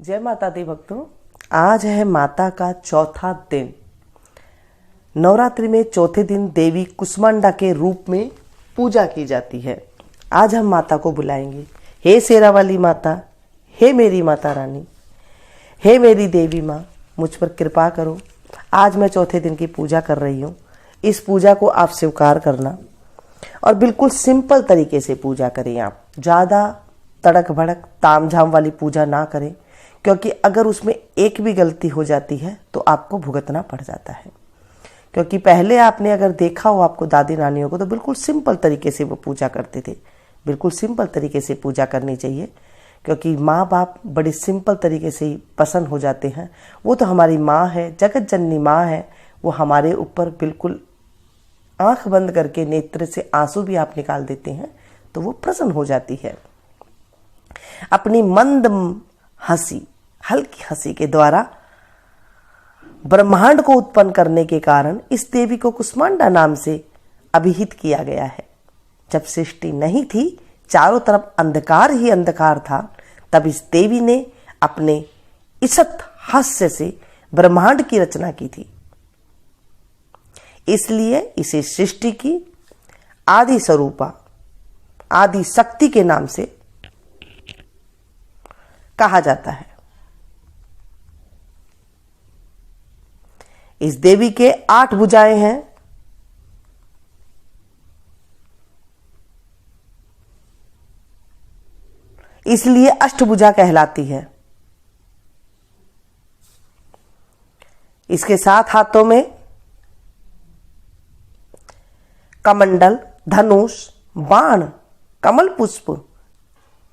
जय माता दी भक्तों। आज है माता का चौथा दिन। नवरात्रि में चौथे दिन देवी कुष्मांडा के रूप में पूजा की जाती है। आज हम माता को बुलाएंगे, हे शेरा वाली माता, हे मेरी माता रानी, हे मेरी देवी माँ, मुझ पर कृपा करो। आज मैं चौथे दिन की पूजा कर रही हूँ। इस पूजा को आप स्वीकार करना और बिल्कुल सिंपल तरीके से पूजा करें। आप ज़्यादा तड़क भड़क ताम झाम वाली पूजा ना करें, क्योंकि अगर उसमें एक भी गलती हो जाती है तो आपको भुगतना पड़ जाता है। क्योंकि पहले आपने अगर देखा हो आपको दादी नानियों को, तो बिल्कुल सिंपल तरीके से वो पूजा करते थे। बिल्कुल सिंपल तरीके से पूजा करनी चाहिए, क्योंकि माँ बाप बड़े सिंपल तरीके से ही पसंद हो जाते हैं। वो तो हमारी माँ है, जगत जननी माँ है। वो हमारे ऊपर बिल्कुल आंख बंद करके नेत्र से आंसू भी आप निकाल देते हैं तो वो प्रसन्न हो जाती है। अपनी मंद हंसी, हल्की हंसी के द्वारा ब्रह्मांड को उत्पन्न करने के कारण इस देवी को कुष्मांडा नाम से अभिहित किया गया है। जब सृष्टि नहीं थी, चारों तरफ अंधकार ही अंधकार था, तब इस देवी ने अपने इसत हास्य से ब्रह्मांड की रचना की थी। इसलिए इसे सृष्टि की आदि स्वरूपा, आदि शक्ति के नाम से कहा जाता है। इस देवी के 8 भुजाएं हैं। इसलिए अष्टभुजा कहलाती है। इसके 7 हाथों में कमंडल, धनुष, बाण, कमल पुष्प,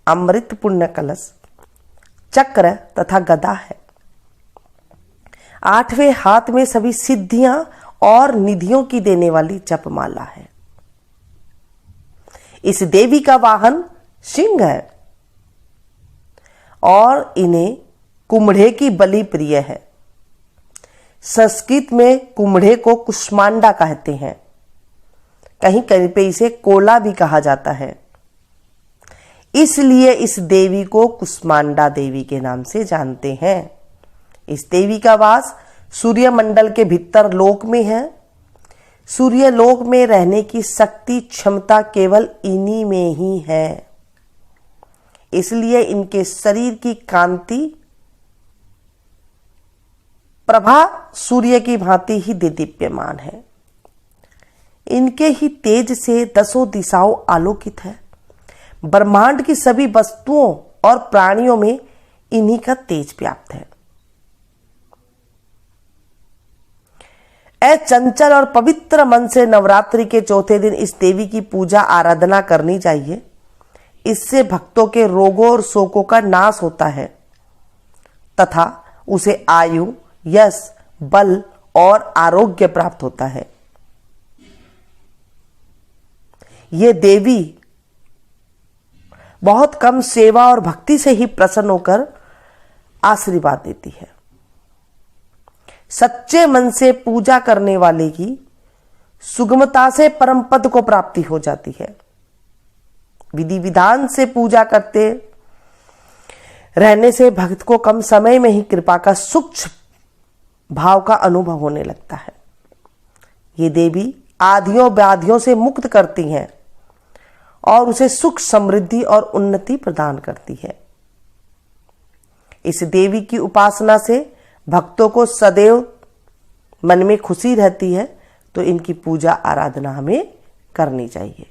अमृत पुण्य कलश, चक्र तथा गदा है। 8वें हाथ में सभी सिद्धियां और निधियों की देने वाली जपमाला है। इस देवी का वाहन सिंह है और इन्हें कुम्हड़े की बलि प्रिय है। संस्कृत में कुम्हड़े को कुष्मांडा कहते हैं। कहीं कहीं पे इसे कोला भी कहा जाता है। इसलिए इस देवी को कुष्मांडा देवी के नाम से जानते हैं। इस देवी का वास सूर्य मंडल के भीतर लोक में है। सूर्य लोक में रहने की शक्ति क्षमता केवल इन्हीं में ही है। इसलिए इनके शरीर की कांति प्रभा सूर्य की भांति ही दीप्यमान है। इनके ही तेज से 10 दिशाओं आलोकित है। ब्रह्मांड की सभी वस्तुओं और प्राणियों में इन्हीं का तेज व्याप्त है। चंचल और पवित्र मन से नवरात्रि के चौथे दिन इस देवी की पूजा आराधना करनी चाहिए। इससे भक्तों के रोगों और शोकों का नाश होता है तथा उसे आयु, यश, बल और आरोग्य प्राप्त होता है। ये देवी बहुत कम सेवा और भक्ति से ही प्रसन्न होकर आशीर्वाद देती है। सच्चे मन से पूजा करने वाले की सुगमता से परम पद को प्राप्ति हो जाती है। विधि विधान से पूजा करते रहने से भक्त को कम समय में ही कृपा का सूक्ष्म भाव का अनुभव होने लगता है। ये देवी आधियों व्याधियों से मुक्त करती हैं और उसे सुख, समृद्धि और उन्नति प्रदान करती है। इस देवी की उपासना से भक्तों को सदैव मन में खुशी रहती है, तो इनकी पूजा आराधना हमें करनी चाहिए।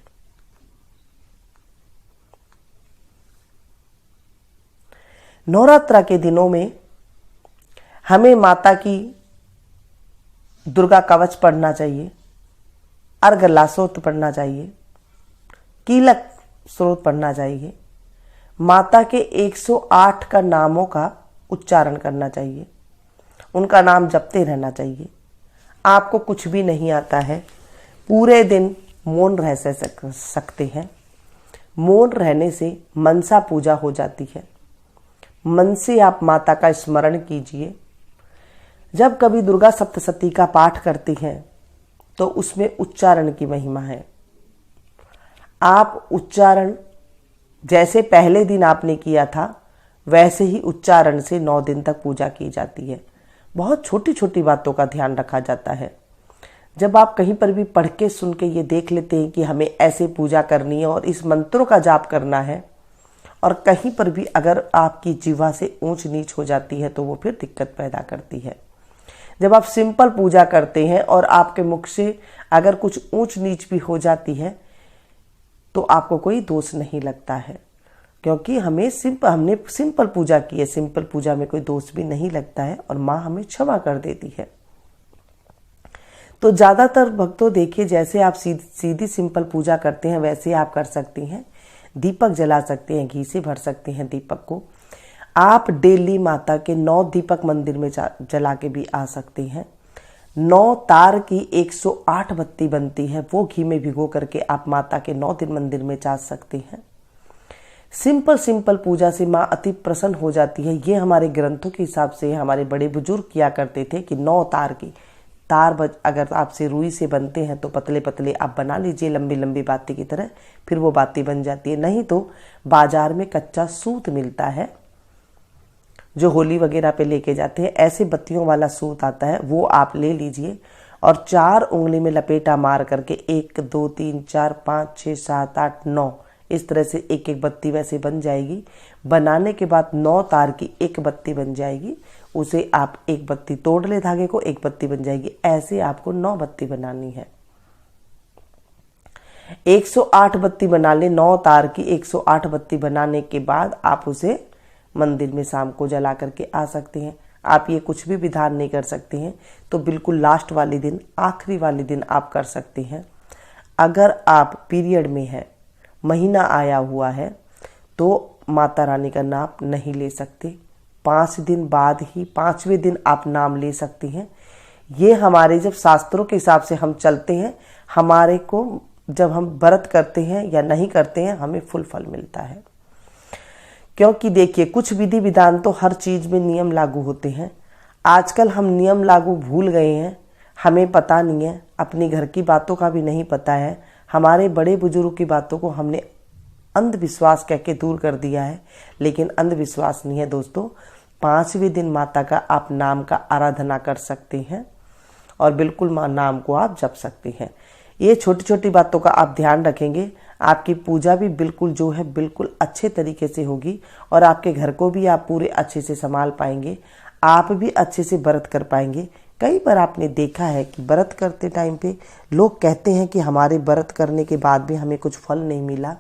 नवरात्रा के दिनों में हमें माता की दुर्गा कवच पढ़ना चाहिए, अर्घला स्तोत्र पढ़ना चाहिए, कीलक स्रोत पढ़ना चाहिए। माता के 108 का नामों का उच्चारण करना चाहिए। उनका नाम जपते रहना चाहिए। आपको कुछ भी नहीं आता है, पूरे दिन मौन रह सकते हैं। मौन रहने से मनसा पूजा हो जाती है। मन से आप माता का स्मरण कीजिए। जब कभी दुर्गा सप्तशती का पाठ करती हैं तो उसमें उच्चारण की महिमा है। आप उच्चारण जैसे पहले दिन आपने किया था वैसे ही उच्चारण से 9 दिन तक पूजा की जाती है। बहुत छोटी छोटी बातों का ध्यान रखा जाता है। जब आप कहीं पर भी पढ़ के सुन के ये देख लेते हैं कि हमें ऐसे पूजा करनी है और इस मंत्रों का जाप करना है, और कहीं पर भी अगर आपकी जीवा से ऊंच नीच हो जाती है तो वो फिर दिक्कत पैदा करती है। जब आप सिंपल पूजा करते हैं और आपके मुख से अगर कुछ ऊंच नीच भी हो जाती है तो आपको कोई दोष नहीं लगता है, क्योंकि हमने सिंपल पूजा की है। सिंपल पूजा में कोई दोष भी नहीं लगता है और माँ हमें क्षमा कर देती है। तो ज़्यादातर भक्तों देखिए, जैसे आप सीधी सिंपल पूजा करते हैं वैसे आप कर सकती हैं। दीपक जला सकते हैं, घी से भर सकते हैं दीपक को। आप डेली माता के 9 दीपक मंदिर में जला के भी आ सकते हैं। 9 तार की 108 बत्ती बनती है, वो घी में भिगो करके आप माता के 9 दिन मंदिर में जा सकते हैं। सिंपल पूजा से माँ अति प्रसन्न हो जाती है। ये हमारे ग्रंथों के हिसाब से हमारे बड़े बुजुर्ग किया करते थे कि 9 तार की अगर आपसे रुई से बनते हैं तो पतले पतले आप बना लीजिए लंबी लंबी बाती की तरह, फिर वो बाती बन जाती है। नहीं तो बाजार में कच्चा सूत मिलता है जो होली वगैरह पे लेके जाते हैं, ऐसे बत्तियों वाला सूत आता है, वो आप ले लीजिए और 4 उंगली में लपेटा मार करके 1 2 3 4 5 6 7 8 9 इस तरह से एक एक बत्ती वैसे बन जाएगी। बनाने के बाद 9 तार की एक बत्ती बन जाएगी। उसे आप एक बत्ती तोड़ ले धागे को, एक बत्ती बन जाएगी। ऐसे आपको 9 बत्ती बनानी है। 108 बत्ती बना ले। 9 तार की 108 बत्ती बनाने के बाद आप उसे मंदिर में शाम को जला करके आ सकते हैं। आप ये कुछ भी विधान नहीं कर सकते हैं तो बिल्कुल लास्ट वाले दिन, आखिरी वाले दिन आप कर सकते हैं। अगर आप पीरियड में है, महीना आया हुआ है, तो माता रानी का नाम नहीं ले सकते। 5 दिन बाद ही 5वें दिन आप नाम ले सकती हैं। ये हमारे जब शास्त्रों के हिसाब से हम चलते हैं, हमारे को जब हम व्रत करते हैं या नहीं करते हैं हमें फुल फल मिलता है। क्योंकि देखिए, कुछ विधि विधान तो हर चीज में नियम लागू होते हैं। आजकल हम नियम लागू भूल गए हैं, हमें पता नहीं है, अपने घर की बातों का भी नहीं पता है। हमारे बड़े बुजुर्ग की बातों को हमने अंधविश्वास कह के दूर कर दिया है, लेकिन अंधविश्वास नहीं है दोस्तों। 5वें दिन माता का आप नाम का आराधना कर सकते हैं और बिल्कुल माँ नाम को आप जप सकते हैं। ये छोटी छोटी बातों का आप ध्यान रखेंगे, आपकी पूजा भी बिल्कुल जो है बिल्कुल अच्छे तरीके से होगी और आपके घर को भी आप पूरे अच्छे से संभाल पाएंगे। आप भी अच्छे से व्रत कर पाएंगे। कई बार आपने देखा है कि व्रत करते टाइम पे लोग कहते हैं कि हमारे व्रत करने के बाद भी हमें कुछ फल नहीं मिला।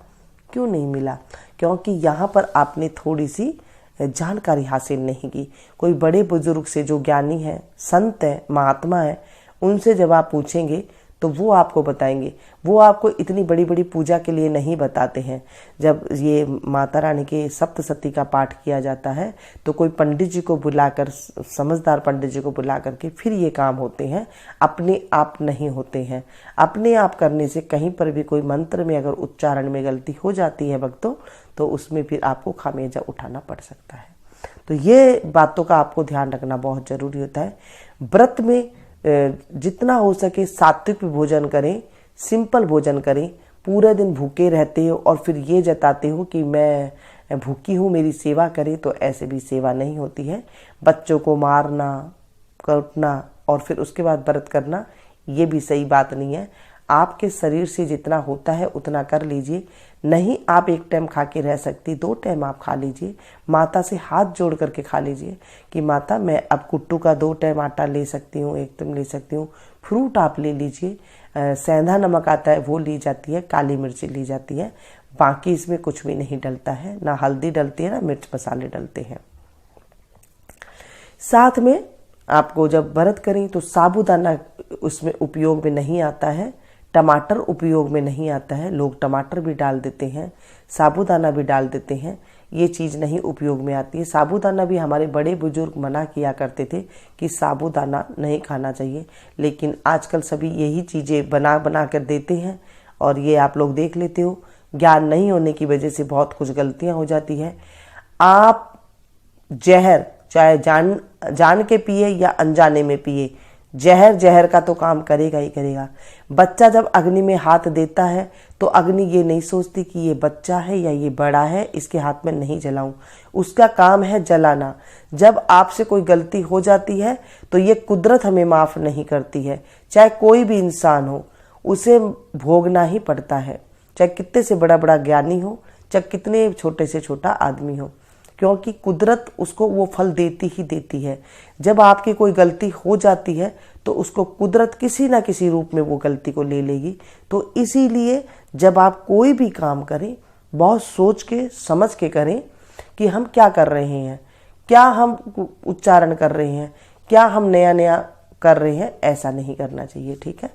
क्यों नहीं मिला? क्योंकि यहाँ पर आपने थोड़ी सी जानकारी हासिल नहीं की। कोई बड़े बुजुर्ग से जो ज्ञानी है, संत है, महात्मा है, उनसे जब आप पूछेंगे तो वो आपको बताएंगे। वो आपको इतनी बड़ी बड़ी पूजा के लिए नहीं बताते हैं। जब ये माता रानी के सप्तशती का पाठ किया जाता है तो कोई पंडित जी को बुलाकर, समझदार पंडित जी को बुला करके फिर ये काम होते हैं, अपने आप नहीं होते हैं। अपने आप करने से कहीं पर भी कोई मंत्र में अगर उच्चारण में गलती हो जाती है भक्तों, तो उसमें फिर आपको खामियाजा उठाना पड़ सकता है। तो ये बातों का आपको ध्यान रखना बहुत जरूरी होता है। व्रत में जितना हो सके सात्विक भोजन करें, सिंपल भोजन करें। पूरे दिन भूखे रहते हो और फिर ये जताते हो कि मैं भूखी हूँ, मेरी सेवा करें, तो ऐसे भी सेवा नहीं होती है। बच्चों को मारना, काटना और फिर उसके बाद व्रत करना, ये भी सही बात नहीं है। आपके शरीर से जितना होता है उतना कर लीजिए। नहीं आप एक टाइम खा के रह सकती, 2 टाइम आप खा लीजिए। माता से हाथ जोड़ करके खा लीजिए कि माता मैं अब कुट्टू का 2 टाइम आटा ले सकती हूँ, 1 टाइम ले सकती हूँ। फ्रूट आप ले लीजिए, सेंधा नमक आता है वो ली जाती है, काली मिर्ची ली जाती है। बाकी इसमें कुछ भी नहीं डलता है, ना हल्दी डलती है, ना मिर्च मसाले डलते हैं। साथ में आपको जब व्रत करें तो साबूदाना उसमें उपयोग में नहीं आता है, टमाटर उपयोग में नहीं आता है। लोग टमाटर भी डाल देते हैं, साबूदाना भी डाल देते हैं, ये चीज़ नहीं उपयोग में आती है। साबूदाना भी हमारे बड़े बुजुर्ग मना किया करते थे कि साबूदाना नहीं खाना चाहिए, लेकिन आजकल सभी यही चीज़ें बना बना कर देते हैं और ये आप लोग देख लेते हो। ज्ञान नहीं होने की वजह से बहुत कुछ गलतियां हो जाती है। आप जहर चाहे जान के पिए या अनजाने में पिए, जहर जहर का तो काम करेगा ही करेगा। बच्चा जब अग्नि में हाथ देता है तो अग्नि ये नहीं सोचती कि ये बच्चा है या ये बड़ा है, इसके हाथ में नहीं जलाऊं, उसका काम है जलाना। जब आपसे कोई गलती हो जाती है तो ये कुदरत हमें माफ नहीं करती है। चाहे कोई भी इंसान हो, उसे भोगना ही पड़ता है, चाहे कितने से बड़ा बड़ा ज्ञानी हो, चाहे कितने छोटे से छोटा आदमी हो, क्योंकि कुदरत उसको वो फल देती ही देती है। जब आपकी कोई गलती हो जाती है तो उसको कुदरत किसी ना किसी रूप में वो गलती को ले लेगी। तो इसीलिए जब आप कोई भी काम करें, बहुत सोच के समझ के करें कि हम क्या कर रहे हैं, क्या हम उच्चारण कर रहे हैं, क्या हम नया नया कर रहे हैं, ऐसा नहीं करना चाहिए। ठीक है।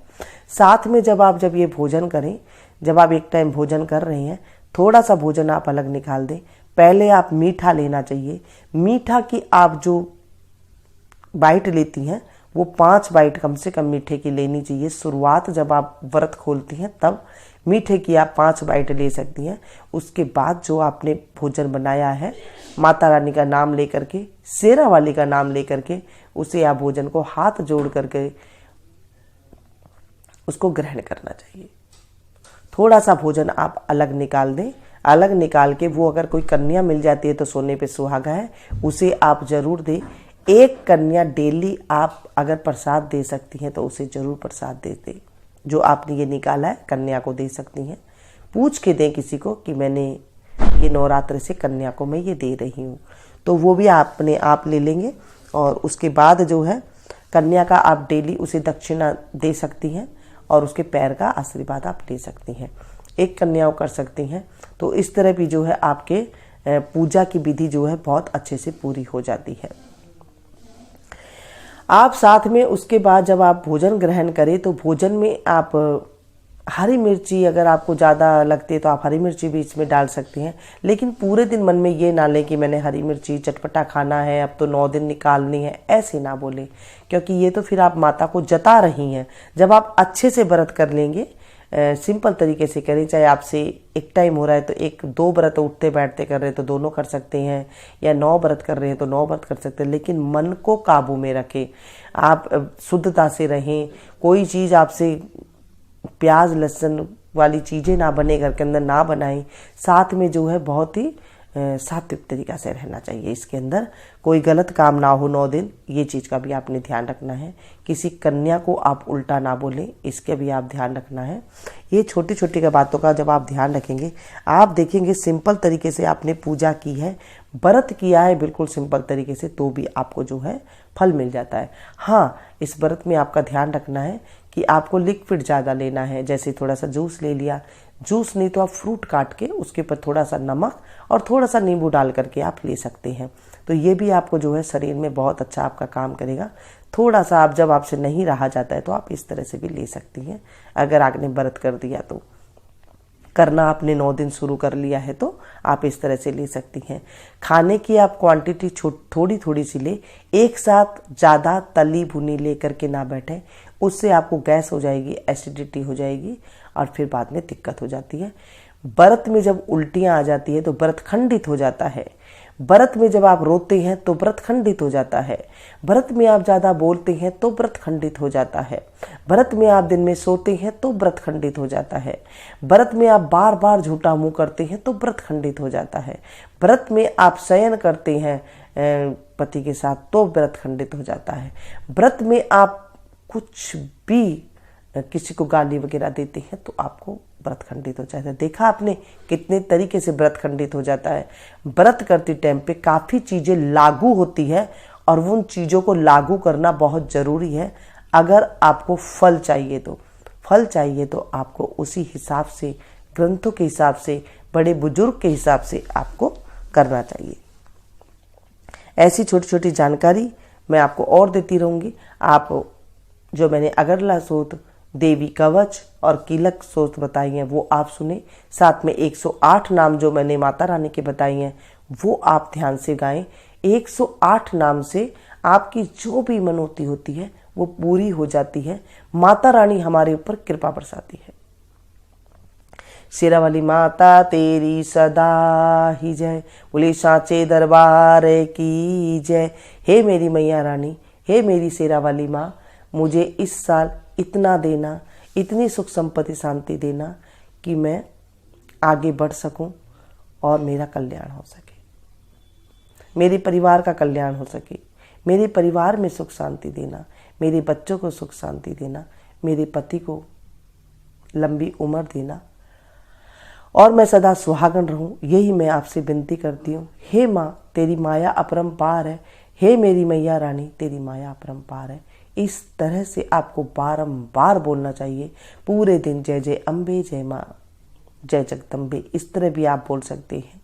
साथ में जब ये भोजन करें, जब आप एक टाइम भोजन कर रहे हैं, थोड़ा सा भोजन आप अलग निकाल दें। पहले आप मीठा लेना चाहिए। मीठा की आप जो बाइट लेती हैं वो 5 बाइट कम से कम मीठे की लेनी चाहिए। शुरुआत जब आप व्रत खोलती हैं तब मीठे की आप 5 बाइट ले सकती हैं। उसके बाद जो आपने भोजन बनाया है, माता रानी का नाम लेकर के, शेरा वाली का नाम लेकर के, उसे आप भोजन को हाथ जोड़ करके उसको ग्रहण करना चाहिए। थोड़ा सा भोजन आप अलग निकाल दें। अलग निकाल के वो अगर कोई कन्या मिल जाती है तो सोने पे सुहागा है, उसे आप जरूर दें। एक कन्या डेली आप अगर प्रसाद दे सकती हैं तो उसे जरूर प्रसाद दे दें। जो आपने ये निकाला है कन्या को दे सकती हैं। पूछ के दें किसी को कि मैंने ये नवरात्र से कन्या को मैं ये दे रही हूँ, तो वो भी आपने आप ले लेंगे। और उसके बाद जो है कन्या का आप डेली उसे दक्षिणा दे सकती हैं और उसके पैर का आशीर्वाद आप ले सकती हैं। एक कन्या कर सकती हैं। तो इस तरह भी जो है आपके पूजा की विधि जो है बहुत अच्छे से पूरी हो जाती है। आप साथ में उसके बाद जब आप भोजन ग्रहण करें तो भोजन में आप हरी मिर्ची, अगर आपको ज़्यादा लगती है तो आप हरी मिर्ची बीच में डाल सकती हैं। लेकिन पूरे दिन मन में ये ना लें कि मैंने हरी मिर्ची चटपटा खाना है, अब तो 9 दिन निकालनी है, ऐसे ना बोले, क्योंकि ये तो फिर आप माता को जता रही हैं। जब आप अच्छे से व्रत कर लेंगे, सिंपल तरीके से करें, चाहे आपसे एक टाइम हो रहा है तो 1-2 व्रत उठते बैठते कर रहे हैं तो दोनों कर सकते हैं, या 9 व्रत कर रहे हैं तो 9 व्रत कर सकते हैं। लेकिन मन को काबू में रखें, आप शुद्धता से रहें। कोई चीज़ आपसे प्याज लहसुन वाली चीज़ें ना बने, घर के अंदर ना बनाएं। साथ में जो है बहुत ही सात्विक तरीका से रहना चाहिए। इसके अंदर कोई गलत काम ना हो 9 दिन, ये चीज़ का भी आपने ध्यान रखना है। किसी कन्या को आप उल्टा ना बोलें, इसके भी आप ध्यान रखना है। ये छोटी छोटी बातों का जब आप ध्यान रखेंगे, आप देखेंगे सिंपल तरीके से आपने पूजा की है, व्रत किया है बिल्कुल सिंपल तरीके से, तो भी आपको जो है फल मिल जाता है। हाँ, इस व्रत में आपका ध्यान रखना है कि आपको लिक्विड ज़्यादा लेना है। जैसे थोड़ा सा जूस ले लिया, जूस नहीं तो आप फ्रूट काट के उसके ऊपर थोड़ा सा नमक और थोड़ा सा नींबू डाल करके आप ले सकते हैं। तो ये भी आपको जो है शरीर में बहुत अच्छा आपका काम करेगा। थोड़ा सा आप जब आपसे नहीं रहा जाता है तो आप इस तरह से भी ले सकती हैं। अगर आपने व्रत कर दिया तो करना, आपने 9 दिन शुरू कर लिया है तो आप इस तरह से ले सकती हैं। खाने की आप क्वांटिटी थोड़ी थोड़ी सी ले, एक साथ ज़्यादा तली भुनी ले करके ना बैठे, उससे आपको गैस हो जाएगी, एसिडिटी हो जाएगी और फिर बाद में दिक्कत हो जाती है। व्रत में जब उल्टियाँ आ जाती है तो व्रत खंडित हो जाता है। व्रत में जब आप रोते हैं तो व्रत खंडित हो जाता है। व्रत में आप ज़्यादा बोलते हैं तो व्रत खंडित हो जाता है। व्रत में आप दिन में सोते हैं तो व्रत खंडित हो जाता है। व्रत में आप बार बार झूठा मुंह करते हैं तो व्रत खंडित हो जाता है। व्रत में आप शयन करते हैं पति के साथ तो व्रत खंडित हो जाता है। व्रत में आप कुछ भी किसी को गाली वगैरह देते हैं तो आपको व्रत खंडित हो जाता है। देखा आपने कितने तरीके से व्रत खंडित हो जाता है। व्रत करते टाइम पे काफ़ी चीज़ें लागू होती है और उन चीज़ों को लागू करना बहुत ज़रूरी है। अगर आपको फल चाहिए तो आपको उसी हिसाब से, ग्रंथों के हिसाब से, बड़े बुजुर्ग के हिसाब से आपको करना चाहिए। ऐसी छोटी छोटी जानकारी मैं आपको और देती रहूँगी। आप जो मैंने अगरला सूत्र, देवी कवच और कीलक सूत्र बताई हैं वो आप सुने। साथ में 108 नाम जो मैंने माता रानी के बताई हैं वो आप ध्यान से गाएं। 108 नाम से आपकी जो भी मनोती होती है वो पूरी हो जाती है। माता रानी हमारे ऊपर कृपा बरसाती है। शेरा वाली माता तेरी सदा ही जय, बोले सांचे दरबार की जय। हे मेरी मैया रानी, हे मेरी शेरा वाली माँ, मुझे इस साल इतना देना, इतनी सुख संपत्ति शांति देना कि मैं आगे बढ़ सकूं और मेरा कल्याण हो सके, मेरे परिवार का कल्याण हो सके, मेरे परिवार में सुख शांति देना, मेरे बच्चों को सुख शांति देना, मेरे पति को लंबी उम्र देना और मैं सदा सुहागन रहूं। यही मैं आपसे विनती करती हूँ। हे माँ, तेरी माया अपरंपार है। हे मेरी मैया रानी, तेरी माया अपरंपार है। इस तरह से आपको बारंबार बोलना चाहिए पूरे दिन। जय जय अम्बे, जय माँ, जय जगदम्बे, इस तरह भी आप बोल सकते हैं।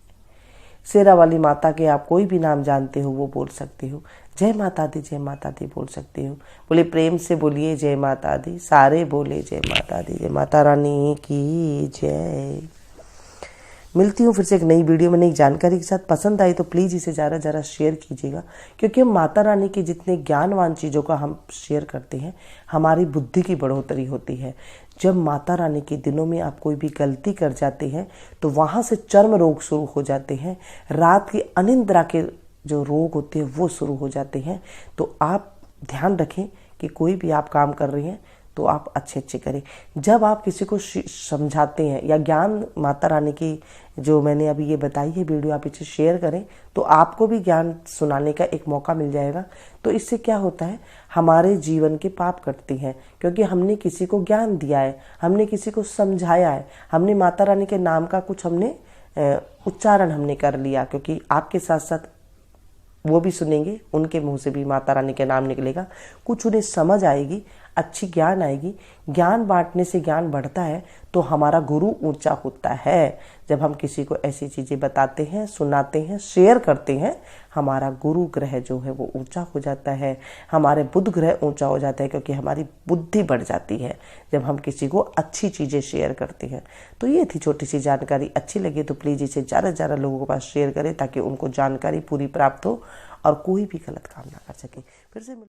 शेरा वाली माता के आप कोई भी नाम जानते हो वो बोल सकते हो। जय माता दी बोल सकते हो। बोले प्रेम से बोलिए जय माता दी, सारे बोले जय माता दी। जय माता रानी की जय। मिलती हूँ फिर से एक नई वीडियो में नई जानकारी के साथ। पसंद आई तो प्लीज़ इसे ज़रा शेयर कीजिएगा, क्योंकि हम माता रानी की जितने ज्ञानवान चीज़ों का हम शेयर करते हैं, हमारी बुद्धि की बढ़ोतरी होती है। जब माता रानी के दिनों में आप कोई भी गलती कर जाते हैं तो वहाँ से चर्म रोग शुरू हो जाते हैं, रात की अनिद्रा के जो रोग होते हैं वो शुरू हो जाते हैं। तो आप ध्यान रखें कि कोई भी आप काम कर रहे हैं तो आप अच्छे करें। जब आप किसी को समझाते हैं या ज्ञान माता रानी की जो मैंने अभी ये बताई है वीडियो, आप इसे शेयर करें तो आपको भी ज्ञान सुनाने का एक मौका मिल जाएगा। तो इससे क्या होता है, हमारे जीवन के पाप कटते हैं, क्योंकि हमने किसी को ज्ञान दिया है, हमने किसी को समझाया है, हमने माता रानी के नाम का कुछ हमने उच्चारण हमने कर लिया। क्योंकि आपके साथ साथ वो भी सुनेंगे, उनके मुंह से भी माता रानी के नाम निकलेगा, कुछ उन्हें समझ आएगी, अच्छी ज्ञान आएगी। ज्ञान बांटने से ज्ञान बढ़ता है तो हमारा गुरु ऊंचा होता है। जब हम किसी को ऐसी चीज़ें बताते हैं, सुनाते हैं, शेयर करते हैं, हमारा गुरु ग्रह जो है वो ऊंचा हो जाता है, हमारे बुध ग्रह ऊंचा हो जाता है, क्योंकि हमारी बुद्धि बढ़ जाती है जब हम किसी को अच्छी चीज़ें शेयर करते हैं। तो ये थी छोटी सी जानकारी। अच्छी लगी तो प्लीज़ इसे ज़्यादा लोगों के पास शेयर करें ताकि उनको जानकारी पूरी प्राप्त हो और कोई भी गलत काम ना कर सके। फिर से